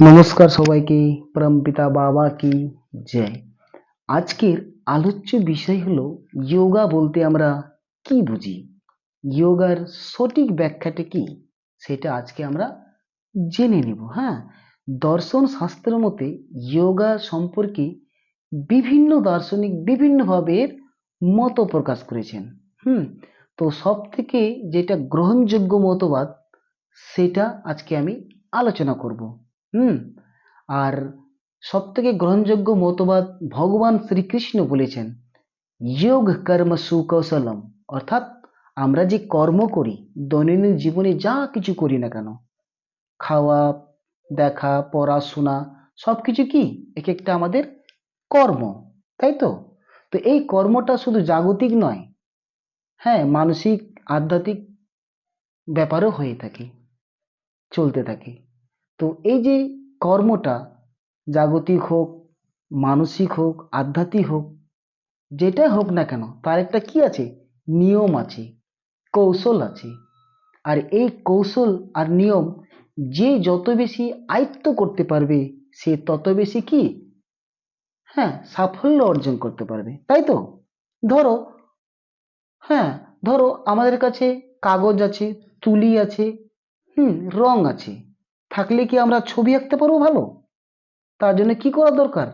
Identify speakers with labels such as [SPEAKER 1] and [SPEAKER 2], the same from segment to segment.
[SPEAKER 1] নমস্কার সবাইকে। পরমপিতা বাবা কি জয়। আজকের আলোচ্য বিষয় হলো যোগা বলতে আমরা কি বুঝি, যোগার সঠিক ব্যাখ্যাটা কি, সেটা আজকে আমরা জেনে নেব। হ্যাঁ, দর্শন শাস্ত্র মতে যোগা সম্পর্কে বিভিন্ন দার্শনিক বিভিন্নভাবে মত প্রকাশ করেছেন। তো সব থেকে যেটা গ্রহণযোগ্য মতবাদ সেটা আজকে আমি আলোচনা করব। হুম আর সব থেকে গ্রহণযোগ্য মতবাদ ভগবান শ্রীকৃষ্ণ বলেছেন যোগ কর্ম সুকৌশলম, অর্থাৎ আমরা যে কর্ম করি, দৈনন্দিন জীবনে যা কিছু করি না কেন, খাওয়া, দেখা, পড়াশোনা, সবকিছু কি এক একটা আমাদের কর্ম, তাই তো? তো এই কর্মটা শুধু জাগতিক নয়, হ্যাঁ, মানসিক আধ্যাত্মিক ব্যাপারও হয়ে থাকে, চলতে থাকে। তো এই যে কর্মটা জাগতিক হোক, মানসিক হোক, আধ্যাত্মিক হোক, যেটা হোক না কেন, তার একটা কি আছে, নিয়ম আছে, কৌশল আছে। আর এই কৌশল আর নিয়ম যে যত বেশি আয়ত্ত করতে পারবে সে তত বেশি কি, হ্যাঁ, সাফল্য অর্জন করতে পারবে, তাই তো? ধরো, হ্যাঁ, ধরো আমাদের কাছে কাগজ আছে, তুলি আছে, রং আছে, থাকলে কি আমরা ছবি আঁকতে পারবো ভালো? তার জন্য কি করা দরকার?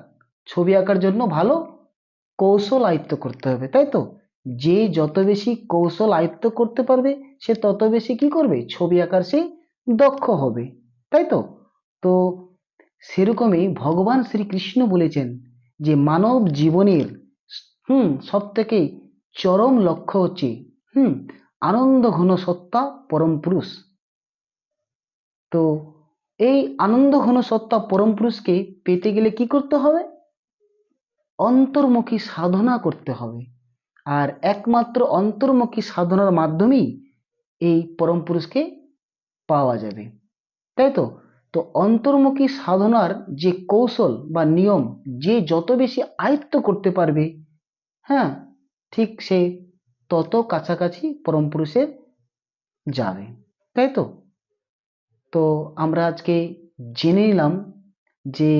[SPEAKER 1] ছবি আঁকার জন্য ভালো কৌশল আয়ত্ত করতে হবে, তাই তো? যে যত বেশি কৌশল আয়ত্ত করতে পারবে সে তত বেশি কি করবে, ছবি আঁকার সে দক্ষ হবে, তাই তো? তো সেরকমই ভগবান শ্রীকৃষ্ণ বলেছেন যে মানব জীবনের সব থেকে চরম লক্ষ্য হচ্ছে আনন্দ ঘন সত্তা পরম পুরুষ। তো এই আনন্দ ঘন সত্তা পরম পুরুষকে পেতে গেলে কি করতে হবে? অন্তর্মুখী সাধনা করতে হবে। আর একমাত্র অন্তর্মুখী সাধনার মাধ্যমেই এই পরম পুরুষকে পাওয়া যাবে, তাই তো? তো অন্তর্মুখী সাধনার যে কৌশল বা নিয়ম যে যত বেশি আয়ত্ত করতে পারবে, হ্যাঁ, ঠিক সে তত কাছাকাছি পরম পুরুষের যাবে, তাই তো? তো আমরা আজকে জেনে নিলাম যে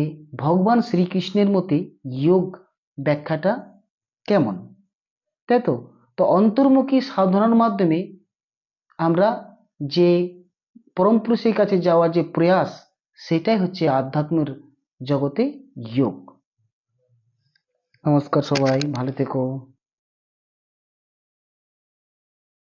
[SPEAKER 1] ভগবান শ্রীকৃষ্ণের মতে যোগ ব্যাখ্যাটা কেমন, তাই তো? তো অন্তর্মুখী সাধনার মাধ্যমে আমরা যে পরম পুরুষের কাছে যাওয়ার যে প্রয়াস, সেটাই হচ্ছে আধ্যাত্মের জগতে যোগ। নমস্কার সবাই, ভালো থেকো।